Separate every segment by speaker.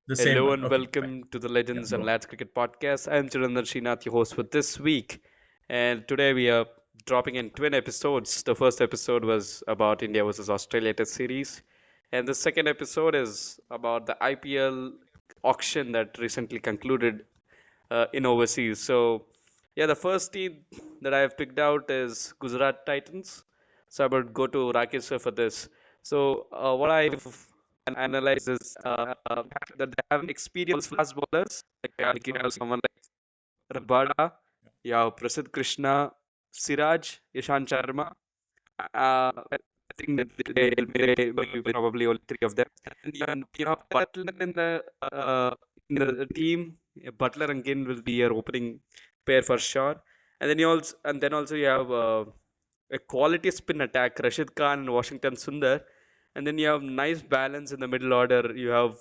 Speaker 1: The same
Speaker 2: Hello
Speaker 1: one.
Speaker 2: and
Speaker 1: Okay, fine.
Speaker 2: welcome to the
Speaker 1: Yeah,
Speaker 2: Legends and
Speaker 1: go on.
Speaker 2: Lads Cricket Podcast. I'm Chirandar Srinath, your host for this week. And today we are dropping in twin episodes. The first episode was about India versus Australia Test series. And the second episode is about the IPL auction that recently concluded in overseas. So, yeah, the first team that I have picked out is Gujarat Titans. So I would go to Rakesh sir for this. So, what I've analyzed is that they have experienced fast bowlers. Like you have someone like Rabada, you have Prasidh Krishna, Siraj, Ishan Sharma. I think that will be probably only three of them. And you know, Butler in the team. Butler and Ginn will be your opening pair for sure. And then also you have a quality spin attack, Rashid Khan and Washington Sundar. And then you have nice balance in the middle order. You have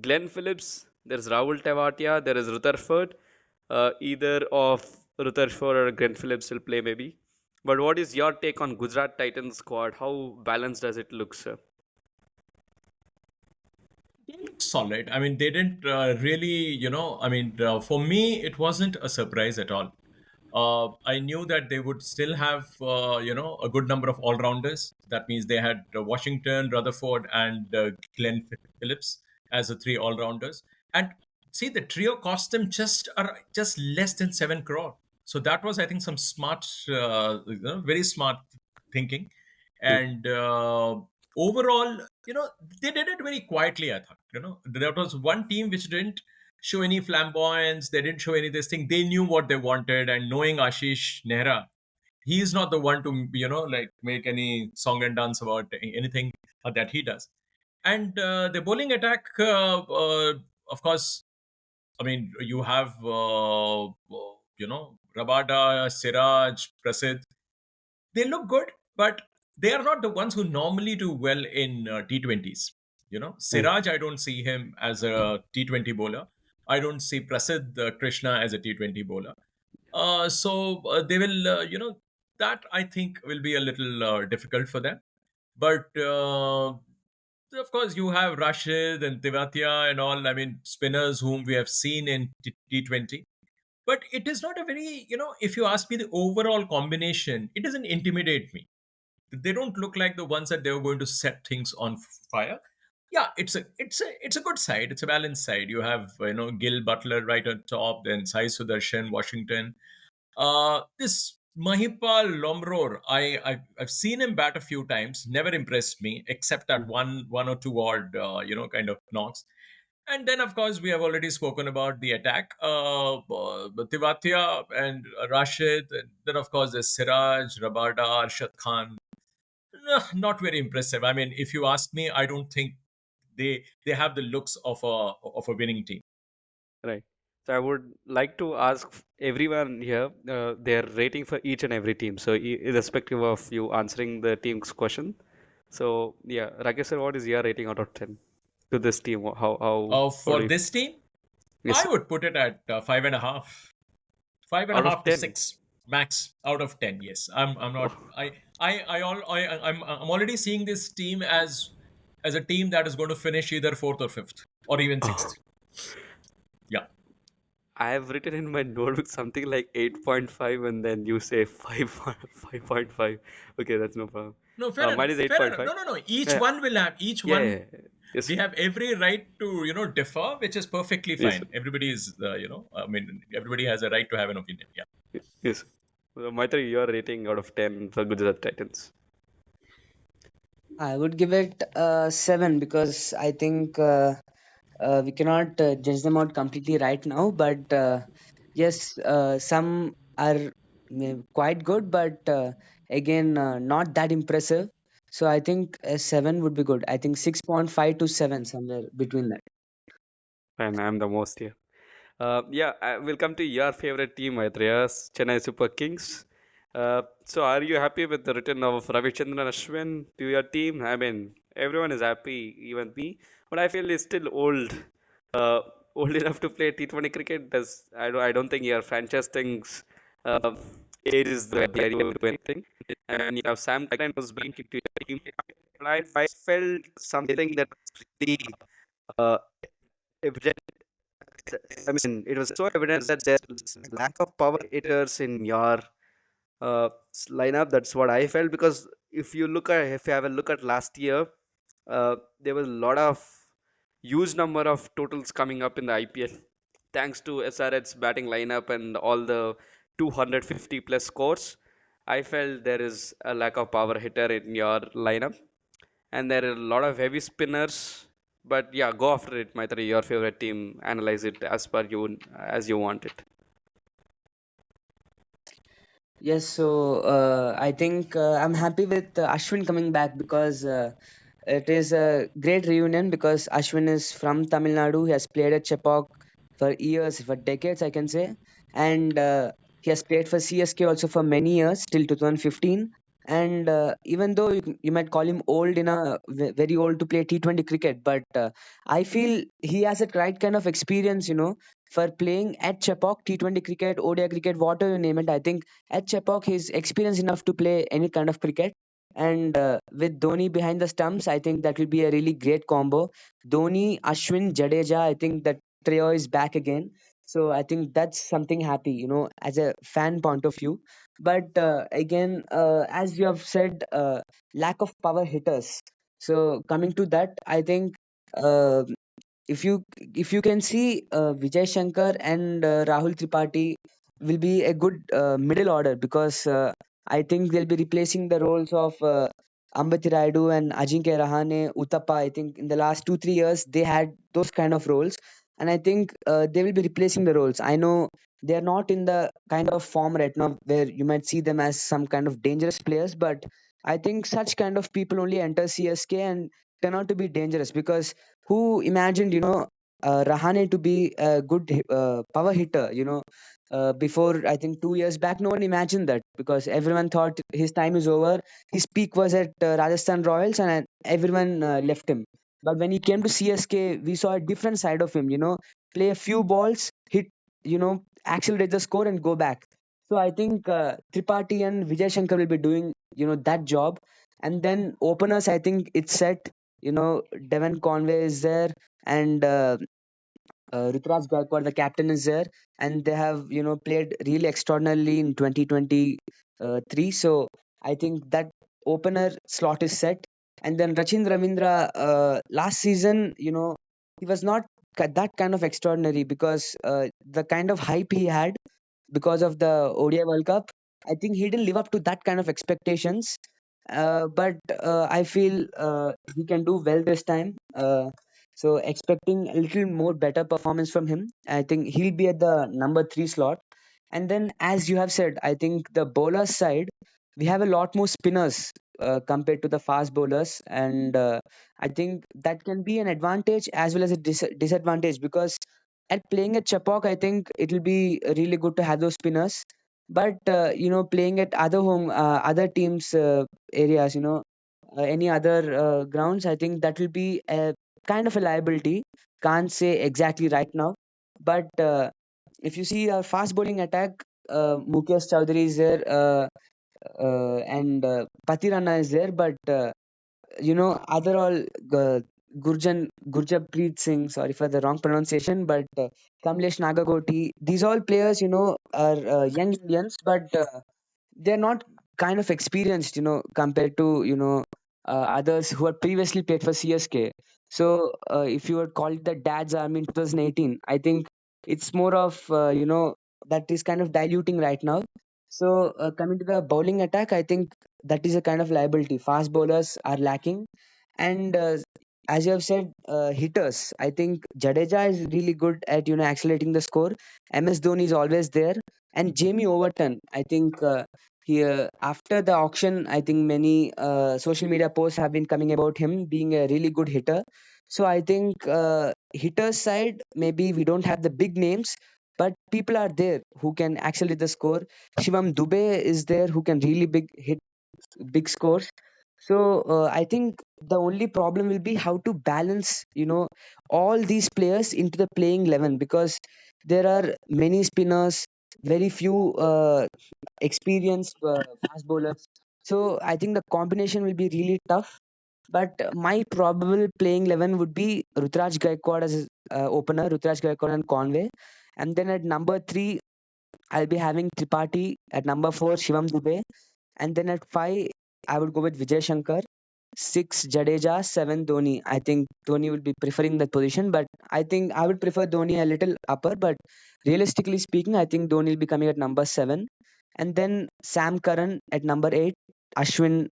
Speaker 2: Glenn Phillips, there's Rahul Tewatia, there is Rutherford. Either of Rutherford or Glenn Phillips will play maybe. But what is your take on Gujarat Titans squad? How balanced does it look, sir?
Speaker 1: They looked solid. I mean, they didn't really, for me, it wasn't a surprise at all. I knew that they would still have, a good number of all-rounders. That means they had Washington, Rutherford, and Glenn Phillips as the three all-rounders. And see, the trio cost them just less than 7 crore. So that was, I think, some smart, very smart thinking.
Speaker 2: Hmm.
Speaker 1: And overall, they did it very quietly. I thought, there was one team which didn't show any flamboyance. They didn't show any this thing. They knew what they wanted, and knowing Ashish Nehra, he is not the one to like make any song and dance about anything that he does. And the bowling attack, of course, I mean, you have Rabada, Siraj, Prasid. They look good, but they are not the ones who normally do well in T20s.
Speaker 2: Hmm.
Speaker 1: Siraj, I don't see him as a T20 bowler. I don't see Prasid Krishna as a T20 bowler. So they will, that I think will be a little difficult for them. But of course, you have Rashid and Tivatia and all. I mean, spinners whom we have seen in T20. But it is not a very, if you ask me the overall combination, it doesn't intimidate me. They don't look like the ones that they were going to set things on fire. Yeah, it's a good side. It's a balanced side. You have Gil Butler right on top, then Sai Sudarshan, Washington. This Mahipal Lomror, I've seen him bat a few times. Never impressed me, except
Speaker 2: Hmm.
Speaker 1: at one or two odd kind of knocks. And then, of course, we have already spoken about the attack. Tivatia and Rashid. And then, of course, there's Siraj, Rabada, Arshad Khan. Not very impressive. I mean, if you ask me, I don't think they have the looks of a winning team.
Speaker 2: Right. So I would like to ask everyone here their rating for each and every team. So irrespective of you answering the team's question. So yeah, Rakesh sir, what is your rating out of 10 to this team? How
Speaker 1: For
Speaker 2: do you?
Speaker 1: this team,
Speaker 2: Yes,
Speaker 1: I
Speaker 2: sir.
Speaker 1: would put it at 5.5, five and a
Speaker 2: Out of
Speaker 1: half to
Speaker 2: 10.
Speaker 1: six max out of 10. Yes, I'm not.
Speaker 2: Oh.
Speaker 1: I'm already seeing this team as a team that is going to finish either fourth or fifth or even
Speaker 2: Oh.
Speaker 1: sixth. Yeah.
Speaker 2: I have written in my notebook something like 8.5 and then you say 5, 5.5. Okay, that's no problem.
Speaker 1: No, fair
Speaker 2: Mine
Speaker 1: enough.
Speaker 2: is
Speaker 1: Fair enough.
Speaker 2: 8.5.
Speaker 1: No, no, no. Each
Speaker 2: Yeah,
Speaker 1: one will have each
Speaker 2: yeah, yeah,
Speaker 1: one.
Speaker 2: yeah. Yes,
Speaker 1: We have every right to differ, which is perfectly
Speaker 2: yes,
Speaker 1: fine. Everybody is I mean, everybody has a right to have an opinion. Yeah.
Speaker 2: yes. Maitri, your rating out of 10 for Gujarat Titans.
Speaker 3: I would give it 7 because I think we cannot judge them out completely right now. But yes, some are quite good, but again, not that impressive. So I think 7 would be good. I think 6.5 to 7, somewhere between that.
Speaker 2: And I'm the most here. Yeah, we'll come to your favorite team, Maitreya's Chennai Super Kings. So, are you happy with the return of Ravichandran Ashwin to your team? I mean, everyone is happy, even me. But I feel he's still old, uh, old enough to play T20 cricket. I don't think your franchise thinks uh, age is the barrier to anything. And you have Sam Curran who's been kicked to your team. But I felt something that really uh, evident. I mean, it was so evident that there's lack of power hitters in your lineup. That's what I felt, because if you have a look at last year, there was a lot of huge number of totals coming up in the IPL, thanks to SRH's batting lineup and all the 250 plus scores. I felt there is a lack of power hitter in your lineup, and there are a lot of heavy spinners. But yeah, go after it, Maitri. Your favorite team. Analyze it as per you, as you want it.
Speaker 3: Yes, so I think I'm happy with Ashwin coming back because it is a great reunion because Ashwin is from Tamil Nadu. He has played at Chepauk for years, for decades, I can say. And he has played for CSK also for many years, till 2015. And even though you might call him old, very old to play T20 cricket, but I feel he has a right kind of experience, for playing at Chepauk, T20 cricket, ODI cricket, whatever you name it. I think at Chepauk, he's experienced enough to play any kind of cricket. And with Dhoni behind the stumps, I think that will be a really great combo. Dhoni, Ashwin, Jadeja, I think that trio is back again. So I think that's something happy, as a fan point of view. But again, as you have said, lack of power hitters. So coming to that, I think uh, if you can see Vijay Shankar and Rahul Tripathi will be a good middle order because I think they'll be replacing the roles of Ambati Rayudu and Ajinkya Rahane, Uttappa. I think in the last 2-3 years they had those kind of roles, and I think they will be replacing the roles. I know they are not in the kind of form right now where you might see them as some kind of dangerous players, but I think such kind of people only enter CSK and turn out to be dangerous because who imagined Rahane to be a good power hitter, before I think 2 years back, no one imagined that because everyone thought his time is over. His peak was at Rajasthan Royals, and everyone left him. But when he came to CSK, we saw a different side of him. Play a few balls, hit, accelerate the score, and go back. So I think Tripathi and Vijay Shankar will be doing that job. And then openers, I think it's set. Devon Conway is there, and Ruturaj Gaikwad, the captain, is there, and they have played really extraordinarily in 2023. So I think that opener slot is set, and then Rachin Ravindra last season, he was not that kind of extraordinary because the kind of hype he had because of the ODI World Cup, I think he didn't live up to that kind of expectations. But I feel he can do well this time. So expecting a little more better performance from him. I think he'll be at the number 3 slot. And then, as you have said, I think the bowler side, we have a lot more spinners compared to the fast bowlers, and I think that can be an advantage as well as a disadvantage because at playing at Chapok, I think it will be really good to have those spinners. But playing at other teams' areas, any other grounds, I think that will be a kind of a liability. Can't say exactly right now, but if you see our fast bowling attack, Mukesh Chowdhury is there, and Patirana is there, but other all Gurjappreet Singh, sorry for the wrong pronunciation, but Kamlesh Nagakoti, these all players, are young Indians, but they're not kind of experienced, compared to others who had previously played for CSK. So if you would call it the Dad's Army in 2018, I think it's more of that is kind of diluting right now. So coming to the bowling attack, I think that is a kind of liability. Fast bowlers are lacking, and as you have said, hitters. I think Jadeja is really good at accelerating the score. MS Dhoni is always there, and Jamie Overton. I think here after the auction, I think many social media posts have been coming about him being a really good hitter. So I think hitters side maybe we don't have the big names, but people are there who can accelerate the score. Shivam Dubey is there who can really hit big scores. So I think the only problem will be how to balance, all these players into the playing 11 because there are many spinners, very few experienced fast bowlers. So I think the combination will be really tough. But my probable playing 11 would be Rutraj Gaikwad as opener, Rutraj Gaikwad and Conway. And then at number 3, I'll be having Tripathi. At number 4, Shivam Dubey. And then at 5, I would go with Vijay Shankar. 6, Jadeja. 7, Dhoni. I think Dhoni will be preferring that position, but I think I would prefer Dhoni a little upper. But realistically speaking, I think Dhoni will be coming at number 7. And then Sam Curran at number 8, Ashwin,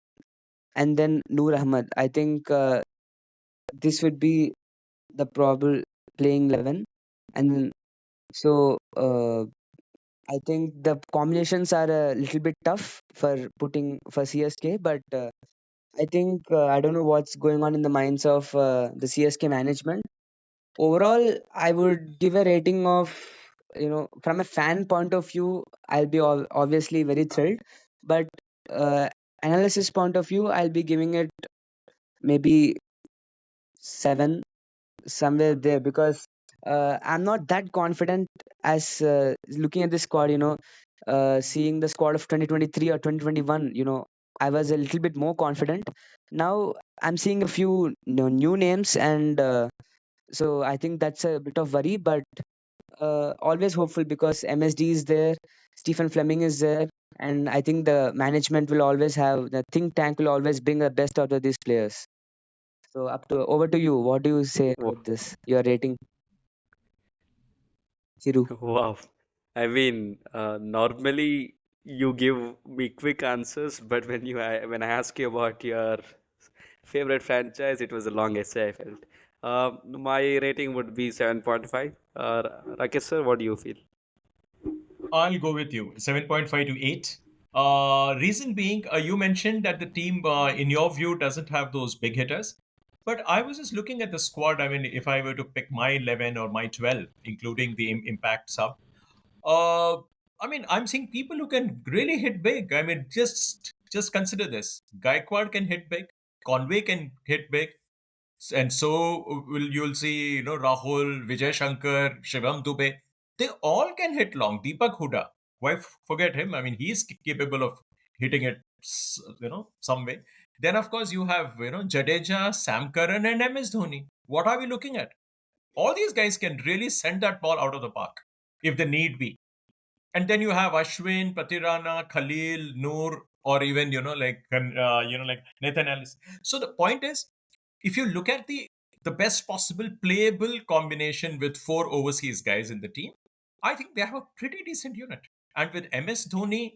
Speaker 3: and then Noor Ahmed. I think this would be the probable playing 11. And so I think the combinations are a little bit tough for putting for CSK, but I think I don't know what's going on in the minds of the CSK management. Overall, I would give a rating of, from a fan point of view, I'll be obviously very thrilled, but uh, analysis point of view, I'll be giving it maybe 7, somewhere there, because I'm not that confident as looking at the squad, seeing the squad of 2023 or 2021, I was a little bit more confident. Now I'm seeing a few new names, and so I think that's a bit of worry, but always hopeful because MSD is there, Stephen Fleming is there, and I think the management will always have the think tank will always bring the best out of these players. So over to you. What do you say
Speaker 2: Wo-
Speaker 3: about this? Your rating, Chiru.
Speaker 2: Wow. I mean, normally you give me quick answers, but when I ask you about your favorite franchise, it was a long essay, I felt. My rating would be 7.5. Rakesh sir, what do you feel?
Speaker 1: I'll go with you. 7.5 to 8. Reason being, you mentioned that the team, in your view, doesn't have those big hitters. But I was just looking at the squad. I mean, if I were to pick my 11 or my 12, including the impact sub, uh, I mean, I'm seeing people who can really hit big. I mean, just consider this: Gaikwad can hit big, Conway can hit big, and so you'll see, Rahul, Vijay Shankar, Shivam Dubey, they all can hit long. Deepak Huda, why forget him? I mean, he's capable of hitting it, some way. Then of course you have, Jadeja, Sam Curran, and MS Dhoni. What are we looking at? All these guys can really send that ball out of the park if they need be. And then you have Ashwin, Patirana, Khalil, Noor, or even, like Nathan Ellis. So the point is, if you look at the best possible playable combination with 4 overseas guys in the team, I think they have a pretty decent unit. And with MS Dhoni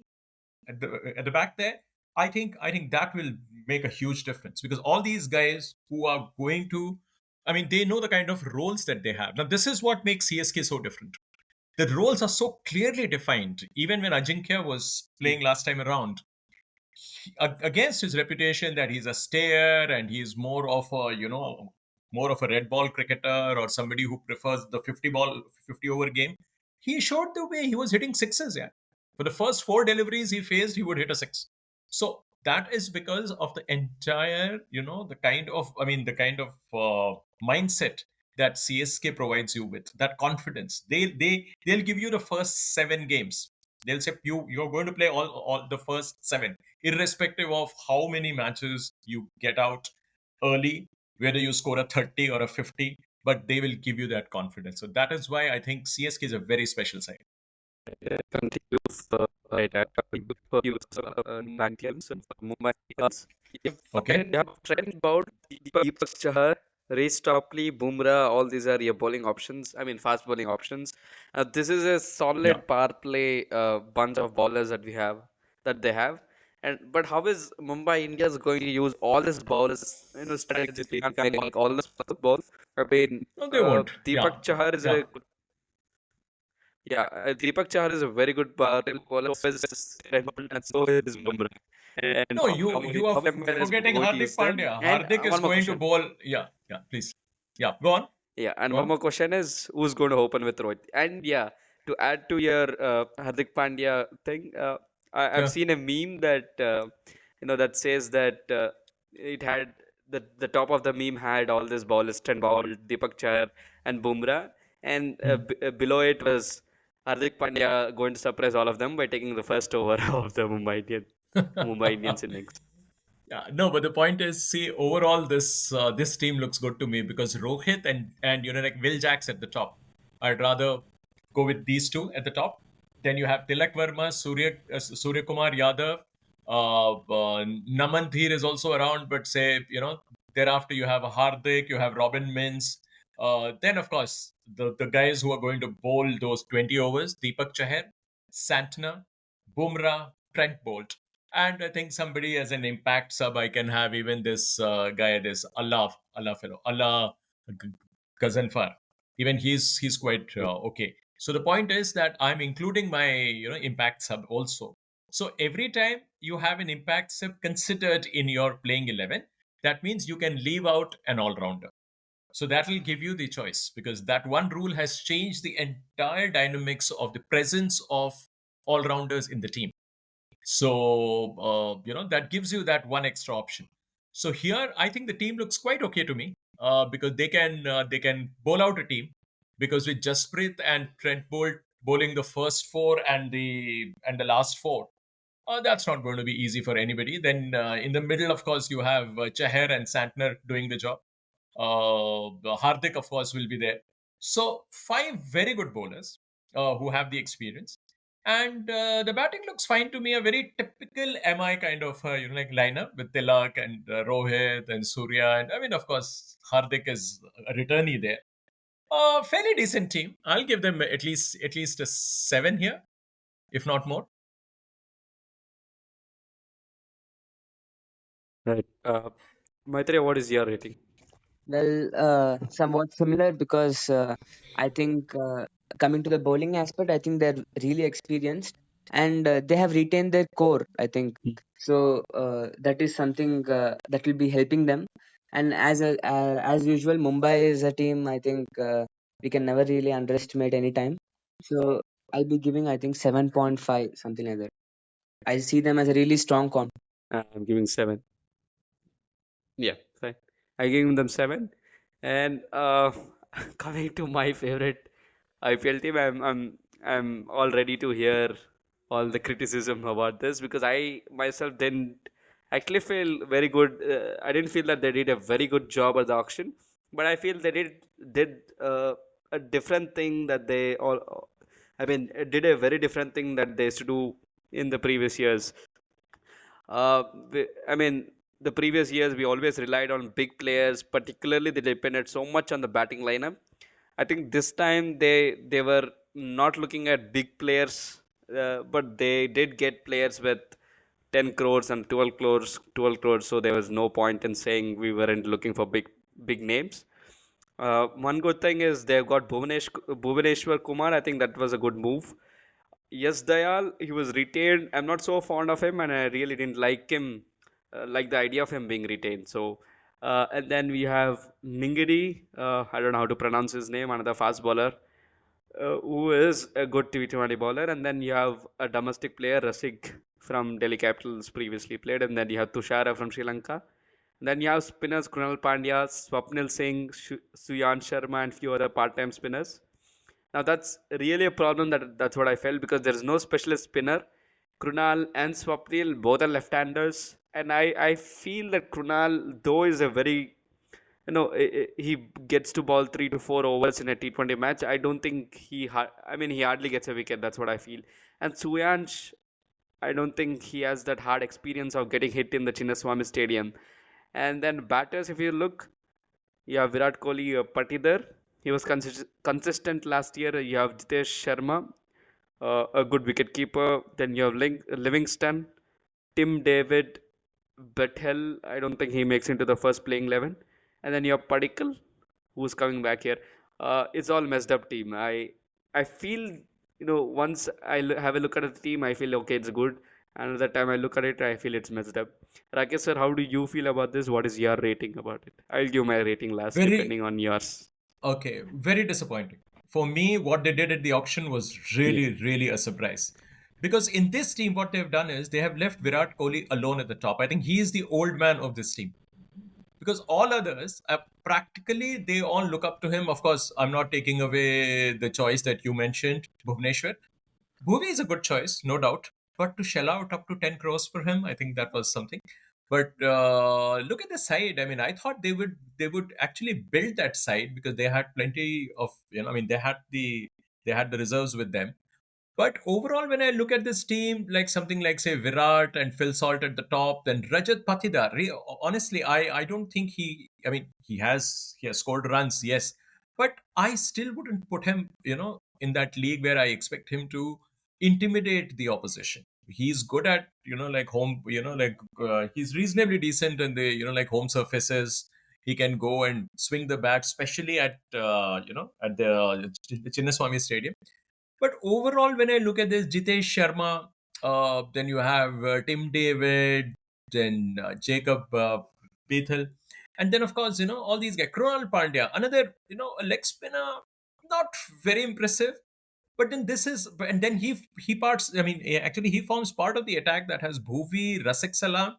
Speaker 1: at the back there, I think that will make a huge difference, because all these guys who are going to, I mean, they know the kind of roles that they have. Now, this is what makes CSK so different. The roles are so clearly defined. Even when Ajinkya was playing last time around, against his reputation that he's a stayer and he's more of a red ball cricketer or somebody who prefers the 50 over game, he showed the way he was hitting sixes. Yeah, for the first 4 deliveries he faced, he would hit a six. So that is because of the entire, the kind of mindset that CSK provides you with, that confidence. They'll give you the first 7 games. They'll say you're going to play all the first 7, irrespective of how many matches you get out early, whether you score a 30 or a 50, but they will give you that confidence. So that is why I think CSK is a very special side.
Speaker 2: Continue right at you back games and Mumbai Indians.
Speaker 1: Okay.
Speaker 2: You have trend about Deepak Chahar, Reece Topley, Bumrah. All these are your bowling options. I mean, fast bowling options. This is a
Speaker 1: Yeah.
Speaker 2: solid power play bunch of bowlers that they have. And but how is Mumbai Indians going to use all these bowlers, strategically, like all this ball? I mean,
Speaker 1: No, they won't. Yeah.
Speaker 2: Deepak Chahar is
Speaker 1: Yeah.
Speaker 2: a Deepak Chahar is a very good bowler. So is Trent Boult and so is Bumrah. And
Speaker 1: No, you are
Speaker 2: how am I
Speaker 1: forgetting
Speaker 2: going to
Speaker 1: Hardik
Speaker 2: use them?
Speaker 1: Pandya.
Speaker 2: And
Speaker 1: Hardik is
Speaker 2: one more
Speaker 1: going to
Speaker 2: question.
Speaker 1: bowl. Yeah. Yeah. Please. Yeah. Go on.
Speaker 2: Yeah, and
Speaker 1: Go
Speaker 2: one
Speaker 1: on.
Speaker 2: more question is who's going to open with Rohit? And yeah, to add to your Hardik Pandya thing, I've
Speaker 1: Yeah.
Speaker 2: seen a meme that that says that it had the top of the meme had all this ballers, Trent Boult, Deepak Chahar, and Bumrah, and
Speaker 1: Hmm.
Speaker 2: below it was Hardik Pandya going to surprise all of them by taking the first over of the Mumbai Indians innings.
Speaker 1: Yeah, no, but the point is, see, overall, this team looks good to me because Rohit and like Will Jacks at the top. I'd rather go with these two at the top. Then you have Tilak Verma, Surya Kumar Yadav, Naman Dheer is also around, but say thereafter you have Hardik, you have Robin Mins. Then of course the guys who are going to bowl those 20 overs: Deepak Chahar, Santner, Bumrah, Trent Bolt. And I think somebody as an impact sub, I can have even this guy, this Allah fellow, Allah Gazanfar. Even he's quite okay. So the point is that I'm including my impact sub also. So every time you have an impact sub considered in your playing 11, that means you can leave out an all rounder. So that will give you the choice because that one rule has changed the entire dynamics of the presence of all rounders in the team. So that gives you that one extra option. So here, I think the team looks quite okay to me because they can bowl out a team because with Jasprit and Trent Bolt bowling the first four and the last four, that's not going to be easy for anybody. Then in the middle, of course, you have Chahar and Santner doing the job. Hardik, of course, will be there. So five very good bowlers who have the experience, and the batting looks fine to me. A very typical MI kind of like lineup with Tilak and Rohit and Surya, and I mean, of course, Hardik is a returnee there. Fairly decent team. I'll give them at least a 7 here, if not more.
Speaker 2: Right. Maitreya, what is your rating?
Speaker 3: Well, somewhat similar because I think coming to the bowling aspect, I think they're really experienced and they have retained their core, I think. So that is something that will be helping them. And as usual, Mumbai is a team I think we can never really underestimate any time. So I'll be giving I think 7.5, something like that. I see them as a really strong con.
Speaker 2: I'm giving 7. Yeah, fine. I gave them 7. And coming to my favorite IPL team, I'm all ready to hear all the criticism about this because I myself didn't actually feel very good. I didn't feel that they did a very good job at the auction, but I feel they did a different thing that they all. I mean, did a very different thing that they used to do in the previous years. I mean, the previous years we always relied on big players, particularly they depended so much on the batting lineup. I think this time they were not looking at big players, but they did get players with 10 crores and 12 crores. So there was no point in saying we weren't looking for big names. One good thing is they've got Bhuvaneshwar Kumar. I think that was a good move. Yes, Dayal, he was retained. I'm not so fond of him, and I really didn't like him, like the idea of him being retained. So, and then we have Ningidi. I don't know how to pronounce his name, another fast bowler, who is a good T20 bowler. And then you have a domestic player, Rasik from Delhi Capitals, previously played. And then you have Tushara from Sri Lanka. And then you have spinners, Krunal Pandya, Swapnil Singh, Suyan Sharma, and few other part-time spinners. Now that's really a problem. That's what I felt because there is no specialist spinner. Krunal and Swapnil both are left-handers, and I feel that Krunal, though is a very he gets to bowl 3 to 4 overs in a T20 match. I don't think I mean he hardly gets a wicket. That's what I feel. And Suyansh, I don't think he has that hard experience of getting hit in the Chinnaswamy Stadium. And then batters, if you look, you have Virat Kohli, Patidar. He was consistent last year. You have Jitesh Sharma, a good wicketkeeper. Then you have Livingston, Tim David, Bethel. I don't think he makes into the first playing 11. And then you have Padikkal, who's coming back here. It's all messed up team. I feel once have a look at the team, I feel okay, it's good. Another time I look at it, I feel it's messed up. Rakesh sir, how do you feel about this? What is your rating about it? I'll give my rating last,
Speaker 1: Very
Speaker 2: depending on yours.
Speaker 1: okay, very disappointing. For me, what they did at the auction was
Speaker 2: Yeah.
Speaker 1: really a surprise. Because in this team, what they've done is they have left Virat Kohli alone at the top. I think he is the old man of this team. Because all others, practically, they all look up to him. Of course, I'm not taking away the choice that you mentioned, Bhuvneshwar. Bhuvi is a good choice, no doubt. But to shell out up to 10 crores for him, I think that was something. But look at the side. I mean, I thought they would actually build that side because they had plenty of, I mean, they had the reserves with them. But overall, when I look at this team, like something like say Virat and Phil Salt at the top, then Rajat Patidar. Honestly, I don't think he. I mean, he has scored runs, yes, but I still wouldn't put him, in that league where I expect him to intimidate the opposition. He's good at, like home, he's reasonably decent in the, like home surfaces. He can go and swing the bat, especially at the Chinnaswamy Stadium. But overall, when I look at this, Jitesh Sharma, then you have Tim David, then Jacob Bethel, and then of course all these guys. Krunal Pandya, another a leg spinner, not very impressive. But then and then he parts. I mean, actually, he forms part of the attack that has Bhuvi, Rasik Salam,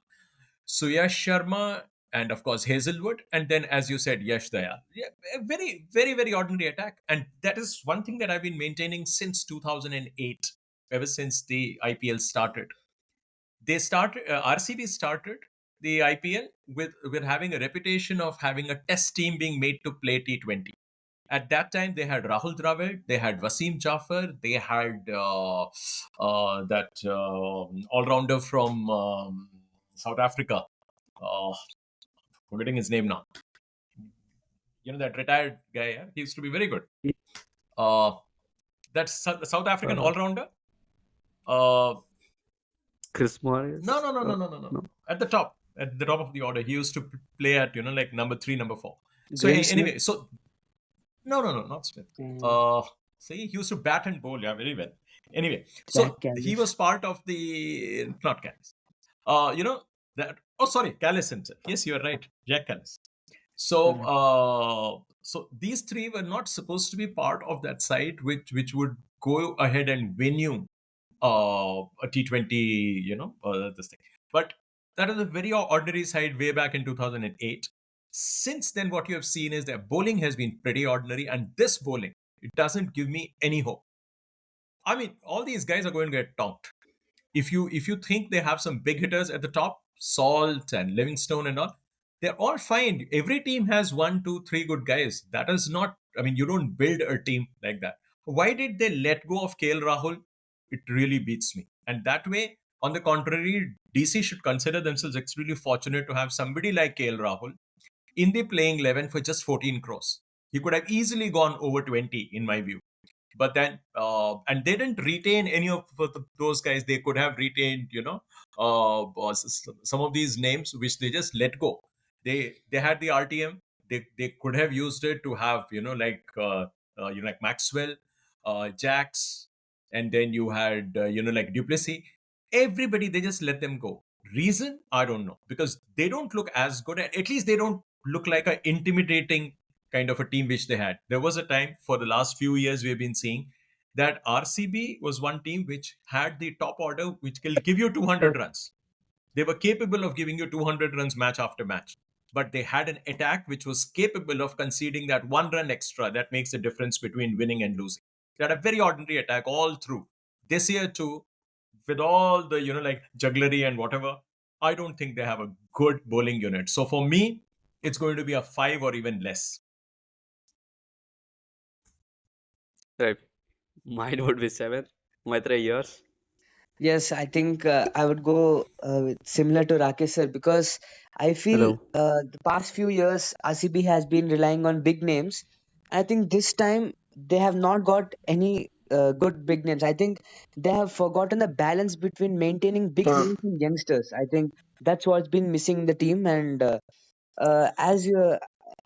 Speaker 1: Suyash Sharma, and of course Hazelwood, and then as you said, Yash Dayal. Yeah, a very, very, very ordinary attack, and that is one thing that I've been maintaining since 2008, ever since the IPL started. RCB started the IPL with having a reputation of having a test team being made to play T20. At that time, they had Rahul Dravid, they had Wasim Jaffer, they had that all-rounder from South Africa. Uh, Forgetting his name now. That retired guy. Yeah? He used to be very good. Uh, that's the South African
Speaker 2: Uh,
Speaker 1: all-rounder. Uh,
Speaker 2: Chris
Speaker 1: no,
Speaker 2: Morris?
Speaker 1: no, no, no, no, no, no.
Speaker 2: No.
Speaker 1: At the top of the order, he used to play at like number 3, number 4. So
Speaker 3: Graeme Smith.
Speaker 1: anyway, so no, no, no, not Smith.
Speaker 3: Mm,
Speaker 1: Uh, See, he used to bat and bowl, yeah, very well. Anyway,
Speaker 3: Jack
Speaker 1: so he
Speaker 3: Callis.
Speaker 1: was part of the not Callis. You know that. Oh, sorry, Callis himself. Yes, you are right, Jack Callis. So,
Speaker 3: Mm.
Speaker 1: so these three were not supposed to be part of that side, which would go ahead and win you a T20, this thing. But that is a very ordinary side way back in 2008. Since then, what you have seen is that bowling has been pretty ordinary, and this bowling, it doesn't give me any hope. I mean, all these guys are going to get tonked. If you think they have some big hitters at the top, Salt and Livingstone and all, they're all fine. Every team has one, two, three good guys. That is not. I mean, you don't build a team like that. Why did they let go of KL Rahul? It really beats me. And that way, on the contrary, DC should consider themselves extremely fortunate to have somebody like KL Rahul in the playing 11 for just 14 crores. He could have easily gone over 20, in my view. But then, and they didn't retain any of those guys. They could have retained, some of these names which they just let go. They had the RTM. They could have used it to have, like Maxwell, Jax, and then you had, like Duplessis. Everybody, they just let them go. Reason, I don't know, because they don't look as good. At least they don't look like an intimidating kind of a team which they had. There was a time for the last few years we've been seeing that RCB was one team which had the top order which will give you 200 runs. They were capable of giving you 200 runs match after match. But they had an attack which was capable of conceding that 1 run extra that makes the difference between winning and losing. They had a very ordinary attack all through. This year too, with all the, like jugglery and whatever, I don't think they have a good bowling unit. So for me, it's going to be a 5 or even less.
Speaker 2: Right. Mine would be 7. Maitreya, yours?
Speaker 3: Yes, I think I would go similar to Rakesh sir because I feel
Speaker 2: Hello.
Speaker 3: the past few years RCB has been relying on big names. I think this time they have not got any good big names. I think they have forgotten the balance between maintaining big names and youngsters. I think that's what's been missing in the team. And as you,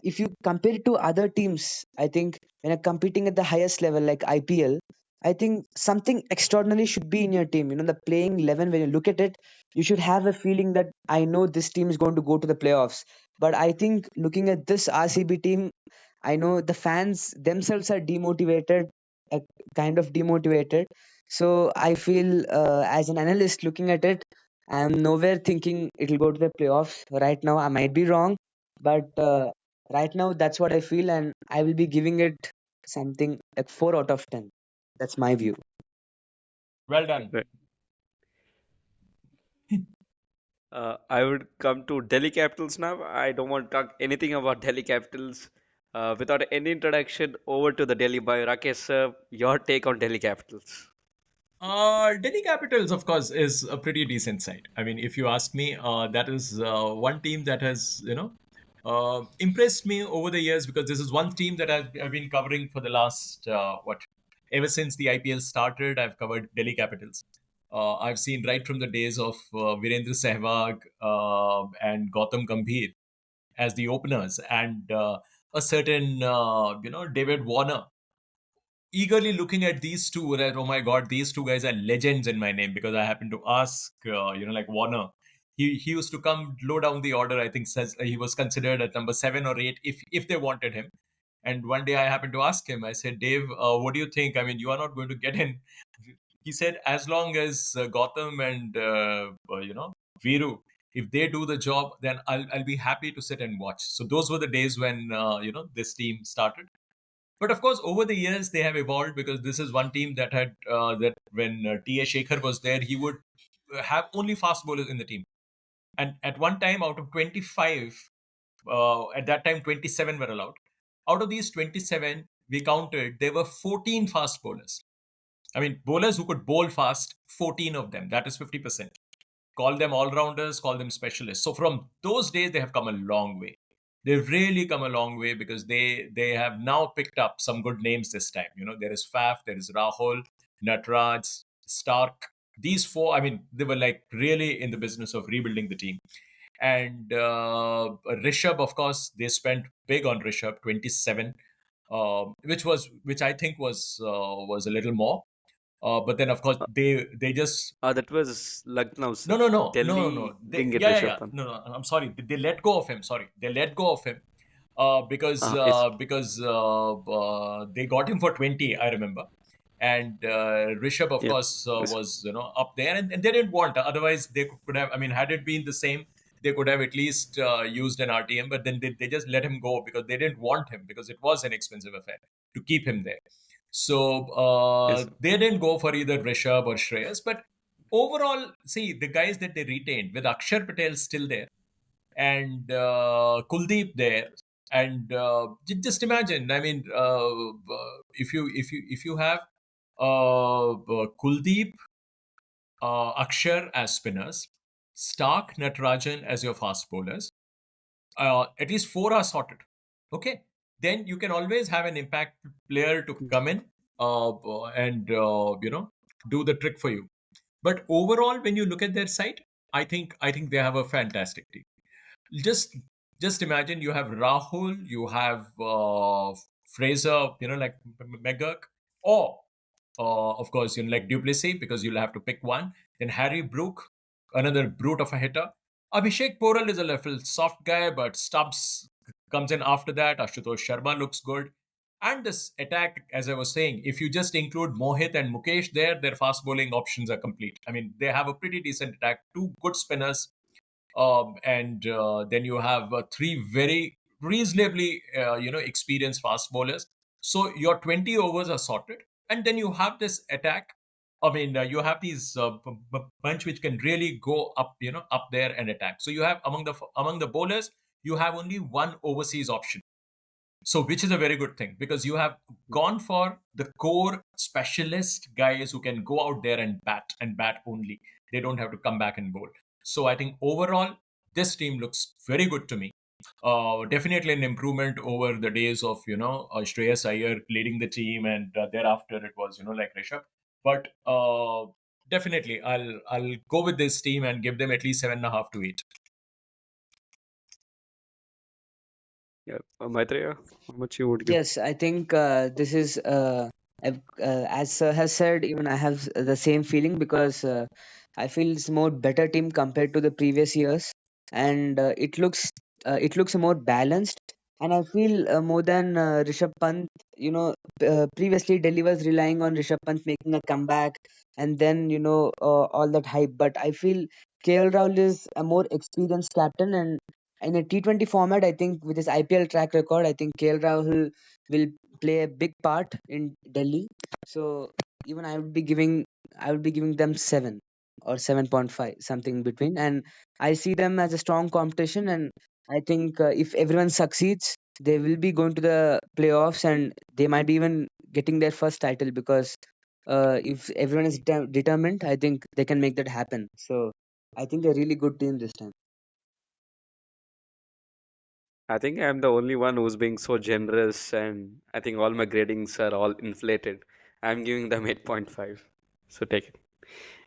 Speaker 3: if you compare it to other teams, I think when you're competing at the highest level like IPL, I think something extraordinary should be in your team. You know, the playing 11, when you look at it, you should have a feeling that I know this team is going to go to the playoffs. But I think looking at this RCB team, I know the fans themselves are demotivated, uh, kind of demotivated. So I feel, as an analyst looking at it, I'm nowhere thinking it'll go to the playoffs right now. I might be wrong, but right now that's what I feel, and I will be giving it something like 4 out of 10. That's my view.
Speaker 1: Well done.
Speaker 2: Right. I would come to Delhi Capitals now. I don't want to talk anything about Delhi Capitals. Without any introduction, over to the Delhi boy. Rakesh, sir, your take on Delhi Capitals.
Speaker 1: Delhi Capitals, of course, is a pretty decent side. I mean, if you ask me, that is one team that has, impressed me over the years because this is one team that I've been covering for the last, ever since the IPL started, I've covered Delhi Capitals. I've seen right from the days of Virendra Sehwag and Gautam Gambhir as the openers and a certain, David Warner eagerly looking at these two that oh my god, these two guys are legends in my name because I happened to ask like Warner. He used to come low down the order. I think says he was considered at number 7 or 8 if they wanted him. And one day I happened to ask him. I said, Dave, what do you think? I mean, you are not going to get in. He said, as long as Gautam and Viru, if they do the job, then I'll be happy to sit and watch. So those were the days when this team started. But of course, over the years they have evolved because this is one team that had that when T.A. Shekhar was there, he would have only fast bowlers in the team. And at one time, out of 25, at that time 27 were allowed. Out of these 27, we counted there were 14 fast bowlers. I mean, bowlers who could bowl fast, 14 of them. That is 50%. Call them all rounders, call them specialists. So from those days, they have come a long way. They've really come a long way because they have now picked up some good names this time. There is Faf, there is Rahul, Natraj, Stark. These four, I mean, they were like really in the business of rebuilding the team. And Rishabh, of course, they spent big on Rishabh, 27, which I think was a little more. But then, of course,
Speaker 2: Uh,
Speaker 1: they just
Speaker 2: that was Lucknow,
Speaker 1: no,
Speaker 2: sir.
Speaker 1: no, no, no, no,
Speaker 2: Delhi
Speaker 1: no.
Speaker 2: didn't get
Speaker 1: Yeah, yeah,
Speaker 2: Rishabh
Speaker 1: yeah.
Speaker 2: Pant.
Speaker 1: No, no. I'm sorry. They let go of him. Sorry, they let go of him because
Speaker 2: Yes,
Speaker 1: they got him for 20. I remember, and Rishabh, of
Speaker 2: yeah.
Speaker 1: course,
Speaker 2: Yes.
Speaker 1: was up there, and they didn't want. Otherwise, they could have. I mean, had it been the same, they could have at least used an RTM. But then they just let him go because they didn't want him because it was an expensive affair to keep him there. So
Speaker 2: Yes.
Speaker 1: they didn't go for either Rishabh or Shreyas, but overall, see the guys that they retained with Akshar Patel still there and Kuldeep there, and just imagine. I mean, if you have Kuldeep, Akshar as spinners, Stark, Natarajan as your fast bowlers, at least four are sorted. Okay, then you can always have an impact player to come in and do the trick for you. But overall, when you look at their site, I think they have a fantastic team. Just just imagine you have Rahul, you have Fraser, like McGurk, or of course like Duplessis because you'll have to pick one. Then Harry Brook, another brute of a hitter. Abhishek Poral is a little soft guy, but Stubbs comes in after that. Ashutosh Sharma looks good. And this attack, as I was saying, if you just include Mohit and Mukesh there, their fast bowling options are complete. I mean, they have a pretty decent attack, two good spinners, and then you have three very reasonably experienced fast bowlers. So your 20 overs are sorted, and then you have this attack. I mean, you have these bunch which can really go up, up there and attack. So you have among the bowlers, you have only one overseas option, so, which is a very good thing because you have gone for the core specialist guys who can go out there and bat only. They don't have to come back and bowl. So, I think overall, this team looks very good to me. Definitely an improvement over the days of Shreyas Iyer leading the team, and thereafter it was like Rishabh. But definitely, I'll go with this team and give them at least 7.5 to 8.
Speaker 2: Yeah. Maitreya, how much you would give?
Speaker 3: Yes, I think this is as Sir has said. Even I have the same feeling because I feel it's more better team compared to the previous years, and it looks more balanced. And I feel more than Rishabh Pant. Previously Delhi was relying on Rishabh Pant making a comeback, and then all that hype. But I feel KL Rahul is a more experienced captain, and in a T20 format, I think with his IPL track record, I think KL Rahul will play a big part in Delhi. So even I would be giving them 7. or 7.5, something in between. And I see them as a strong competition. And I think if everyone succeeds, they will be going to the playoffs, and they might be even getting their first title, because if everyone is determined, I think they can make that happen. So I think a really good team this time.
Speaker 2: I think I'm the only one who's being so generous, and I think all my gradings are all inflated. I'm giving them 8.5. So take it.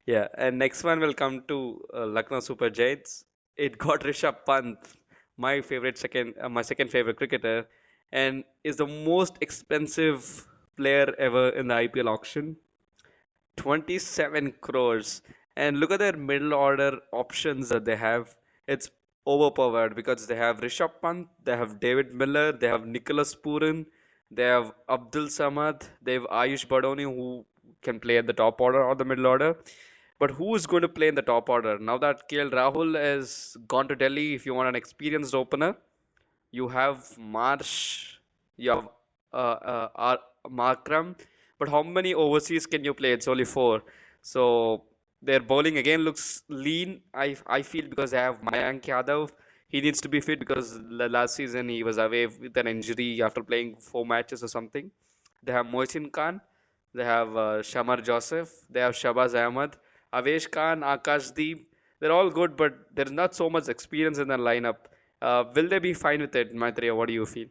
Speaker 2: Yeah, and next one will come to Lucknow Super Giants. It got Rishabh Pant, my second favorite cricketer, and is the most expensive player ever in the IPL auction. 27 crores. And look at their middle order options that they have. It's overpowered because they have Rishabh Pant, they have David Miller, they have Nicholas Puran, they have Abdul Samad, they have Ayush Badoni who can play at the top order or the middle order. But who is going to play in the top order? Now that KL Rahul has gone to Delhi, if you want an experienced opener, you have Marsh, you have Markram, but how many overseas can you play? It's only four. So their bowling again looks lean. I feel because they have Mayank Yadav. He needs to be fit because last season he was away with an injury after playing 4 matches or something. They have Mohsin Khan. They have Shamar Joseph. They have Shabaz Ahmed. Avesh Khan, Akashdeep. They're all good, but there's not so much experience in their lineup. Will they be fine with it, Maitreya? What do you feel?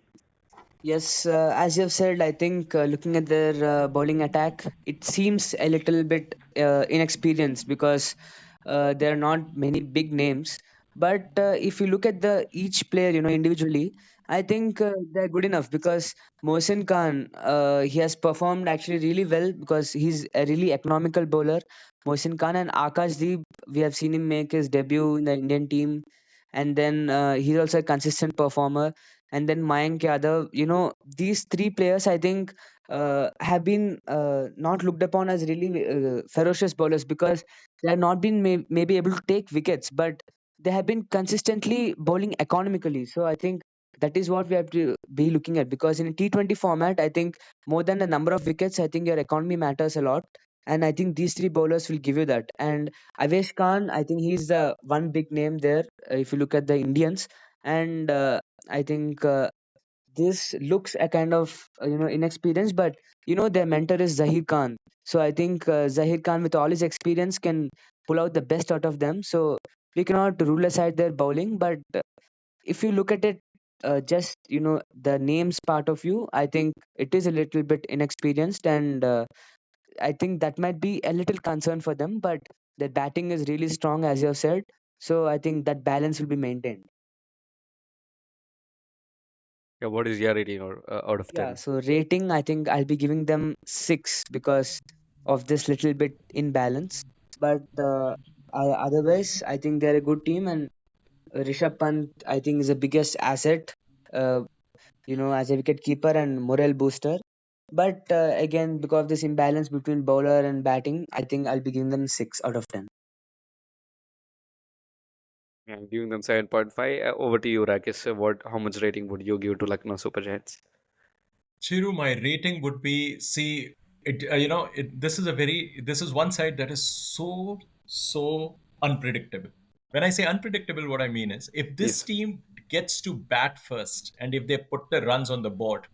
Speaker 3: Yes, as you've said, I think looking at their bowling attack, it seems a little bit inexperienced, because there are not many big names. But if you look at the each player, individually, I think they're good enough, because Mohsin Khan, he has performed actually really well, because he's a really economical bowler. Mohsin Khan and Akashdeep, we have seen him make his debut in the Indian team, and then he's also a consistent performer. And then Mayank Yadav, these three players, I think, have been not looked upon as really ferocious bowlers, because they have not been maybe able to take wickets, but they have been consistently bowling economically. So I think that is what we have to be looking at, because in a T20 format, I think more than the number of wickets, I think your economy matters a lot. And I think these three bowlers will give you that. And Avesh Khan, I think he's the one big name there, if you look at the Indians. And I think this looks a kind of inexperienced, but their mentor is Zahir Khan. So I think Zahir Khan, with all his experience, can pull out the best out of them. So we cannot rule aside their bowling, but if you look at it, just the names part of you, I think it is a little bit inexperienced, and I think that might be a little concern for them. But their batting is really strong, as you have said. So I think that balance will be maintained.
Speaker 2: Yeah, what is your rating out of
Speaker 3: Yeah,
Speaker 2: 10?
Speaker 3: so rating, I think I'll be giving them 6, because of this little bit imbalance. But otherwise, I think they're a good team, and Rishabh Pant, I think, is the biggest asset, uh, as a wicket keeper and morale booster. But again, because of this imbalance between bowler and batting, I think I'll be giving them 6 out of 10.
Speaker 2: Yeah, I'm giving them 7.5. Over to you, Rakesh. How much rating would you give to Lucknow Super Giants?
Speaker 1: Chiru, my rating would be, see it. This is one side that is so unpredictable. When I say unpredictable, what I mean is, if this
Speaker 2: Yes.
Speaker 1: team gets to bat first and if they put the runs on the board,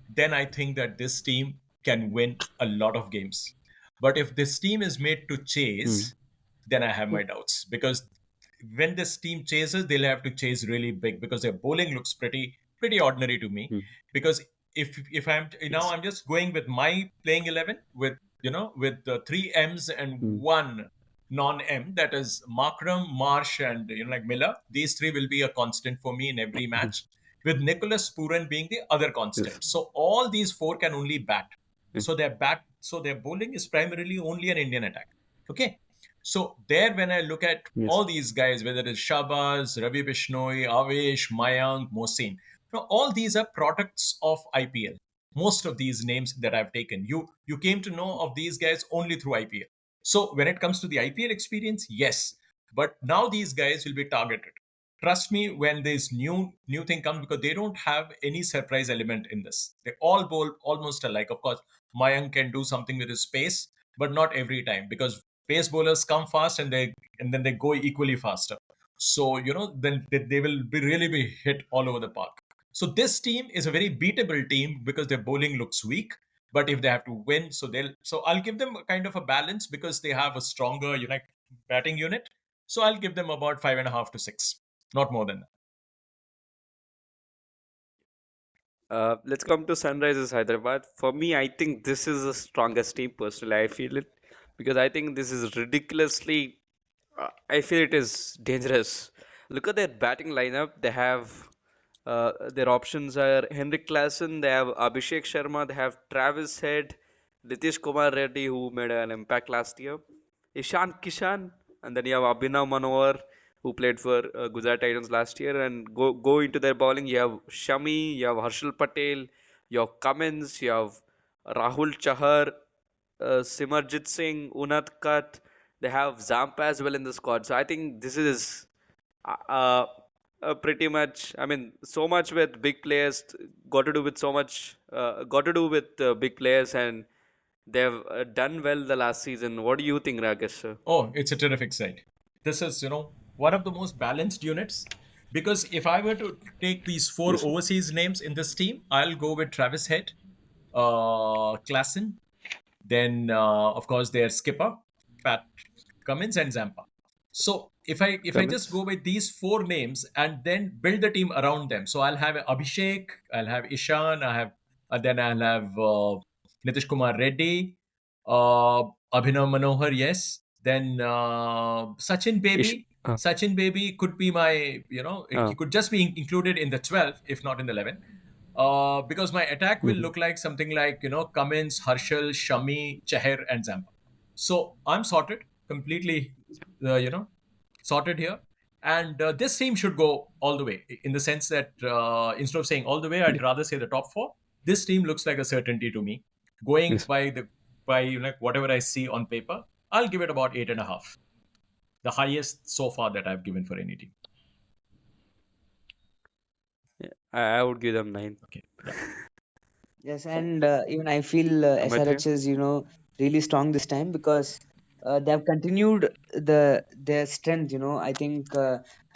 Speaker 1: then I think that this team can win a lot of games. But if this team is made to
Speaker 2: Hmm.
Speaker 1: chase, then I have my doubts, because when this team chases, they'll have to chase really big, because their bowling looks pretty ordinary to me.
Speaker 2: Hmm.
Speaker 1: Because if I'm now
Speaker 2: Yes.
Speaker 1: I'm just going with my playing 11 with with the three M's and
Speaker 2: Hmm.
Speaker 1: one non-M, that is Markram, Marsh, and like Miller. These three will be a constant for me in every
Speaker 2: Hmm.
Speaker 1: match, with Nicholas Puran being the other
Speaker 2: Yes.
Speaker 1: constant. So all these four can only bat.
Speaker 2: Hmm.
Speaker 1: So their bowling is primarily only an Indian attack. Okay. So there, when I look at
Speaker 2: Yes.
Speaker 1: all these guys, whether it's Shabaz, Ravi Bishnoi, Avesh, Mayank, Mohsin, all these are products of IPL. Most of these names that I've taken, you came to know of these guys only through IPL. So when it comes to the IPL experience, yes, but now these guys will be targeted. Trust me when this new thing comes, because they don't have any surprise element in this. They all bowl almost alike. Of course, Mayank can do something with his pace, but not every time, because pace bowlers come fast and then they go equally faster. So then they will really be hit all over the park. So this team is a very beatable team because their bowling looks weak. But if they have to win, so I'll give them a kind of a balance because they have a stronger batting unit. So I'll give them about 5.5 to 6, not more than that.
Speaker 2: Let's come to Sunrisers Hyderabad. For me, I think this is the strongest team. Personally, I feel it because I think this is ridiculously. I feel it is dangerous. Look at their batting lineup. They have their options are Henrik Klassen, they have Abhishek Sharma, they have Travis Head, Nitish Kumar Reddy, who made an impact last year, Ishan Kishan, and then you have Abhinav Manohar, who played for Gujarat Titans last year. And go into their bowling, you have Shami, you have Harshal Patel, you have Cummins, you have Rahul Chahar, Simarjit Singh, Unat Kat. They have Zampa as well in the squad. So I think this is uh, pretty much, I mean, so much with big players, got to do with so much, got to do with big players, and they've done well the last season. What do you think, Rakesh, sir?
Speaker 1: Oh, it's a terrific side. This is, one of the most balanced units. Because if I were to take these four
Speaker 2: Yes, sir.
Speaker 1: overseas names in this team, I'll go with Travis Head, Klassen, then of course their skipper, Pat Cummins, and Zampa. So if I just
Speaker 2: Comments?
Speaker 1: go with these four names and then build the team around them, so I'll have Abhishek, I'll have Ishan, then I'll have Nitish Kumar Reddy, uh, Abhinav Manohar, yes. Then Sachin
Speaker 2: Ish,
Speaker 1: Baby. Sachin Baby could be my,
Speaker 2: uh,
Speaker 1: he could just be included in the 12, if not in the 11. Because my attack will
Speaker 2: mhm.
Speaker 1: look like something like, Cummins, Harshal, Shami, Chahar, and Zampa. So I'm sorted, completely, sorted here. And this team should go all the way in the sense that instead of saying all the way, I'd rather say the top four. This team looks like a certainty to me. Going
Speaker 2: Yes.
Speaker 1: by whatever I see on paper, I'll give it about 8.5, the highest so far that I've given for any team.
Speaker 2: Yeah, I would give them 9.
Speaker 1: Okay, yeah,
Speaker 3: Yes, and even I feel
Speaker 2: Amartya?
Speaker 3: SRH is, really strong this time because they have continued their strength. I think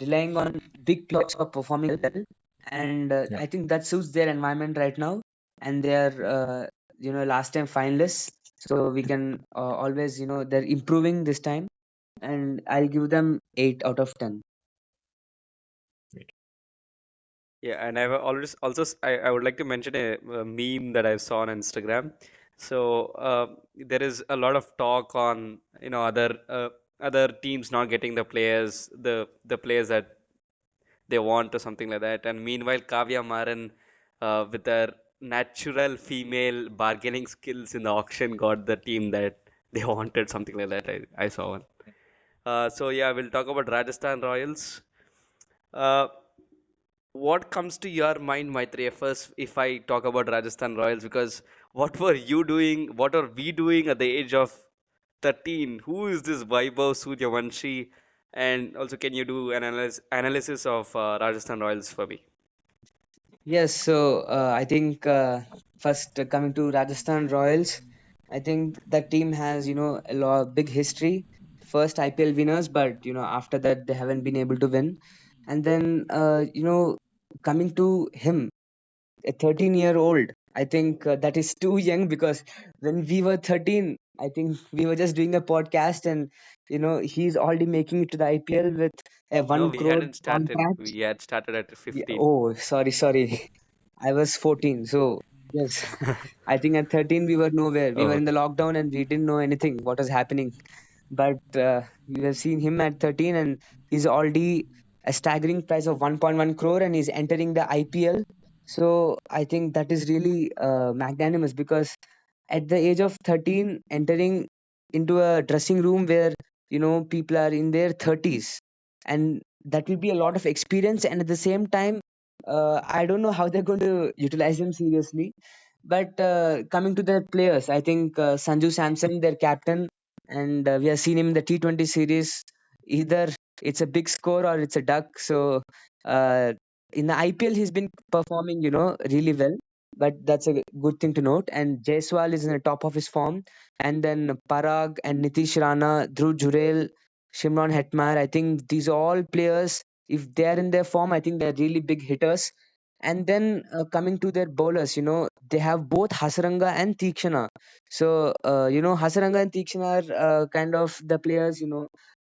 Speaker 3: relying on big players for performing well, and
Speaker 1: yeah.
Speaker 3: I think that suits their environment right now. And they are, last time finalists, so we can always, they're improving this time, and I'll give them 8 out of 10.
Speaker 1: Great.
Speaker 2: Yeah, and I've always also I would like to mention a meme that I saw on Instagram. So there is a lot of talk on other teams not getting the players that they want or something like that. And meanwhile, Kavya Maran, with her natural female bargaining skills in the auction, got the team that they wanted, something like that. I saw one. So yeah, we'll talk about Rajasthan Royals. Uh, what comes to your mind, Maitreya, first, if I talk about Rajasthan Royals? Because what were you doing? What are we doing at the age of 13? Who is this Vaibhav Suryavanshi? And also, can you do an analysis of Rajasthan Royals for me?
Speaker 3: Yes, so I think first coming to Rajasthan Royals, I think that team has a lot big history. First IPL winners, but after that they haven't been able to win. And then coming to him, a 13-year-old, I think that is too young because when we were 13, I think we were just doing a podcast, and he's already making it to the IPL with a
Speaker 2: No,
Speaker 3: one
Speaker 2: we
Speaker 3: crore
Speaker 2: hadn't started.
Speaker 3: contract.
Speaker 2: We had started at
Speaker 3: Yeah,
Speaker 2: 15.
Speaker 3: oh, sorry. I was 14. So, yes, I think at 13 we were nowhere. We
Speaker 2: Oh,
Speaker 3: were in the
Speaker 2: okay.
Speaker 3: lockdown and we didn't know anything what was happening. But we have seen him at 13, and he's already a staggering price of 1.1 crore, and he's entering the IPL. So I think that is really magnanimous because at the age of 13, entering into a dressing room where people are in their 30s, and that will be a lot of experience. And at the same time, I don't know how they're going to utilize him seriously. But coming to the players, I think Sanju Samson, their captain, and we have seen him in the T20 series. Either it's a big score or it's a duck. So uh, in the IPL, he's been performing, really well. but that's a good thing to note. And Jaiswal is in the top of his form, and then Parag and Nitish Rana, Dhruv Jurel, Shimron Hetmar. I think these are all players. If they are in their form, I think they're really big hitters. And then coming to their bowlers, they have both Hasaranga and Tikshana. So Hasaranga and Tikshana are kind of the players.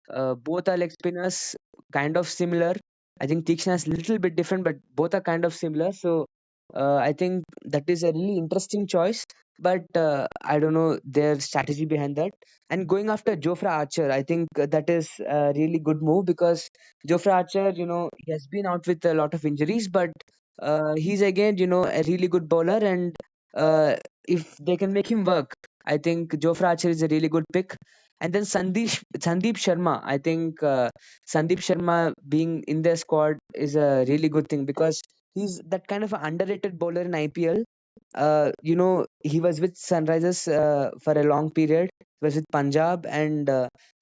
Speaker 3: Both are leg spinners, kind of similar. I think Tikshana is a little bit different, but both are kind of similar. So I think that is a really interesting choice. But I don't know their strategy behind that. And going after Jofra Archer, I think that is a really good move because Jofra Archer, he has been out with a lot of injuries, but he's again, a really good bowler. And if they can make him work, I think Jofra Archer is a really good pick. And then Sandeep Sharma, I think Sandeep Sharma being in their squad is a really good thing because he's that kind of an underrated bowler in IPL. He was with Sunrisers for a long period. He was with Punjab, and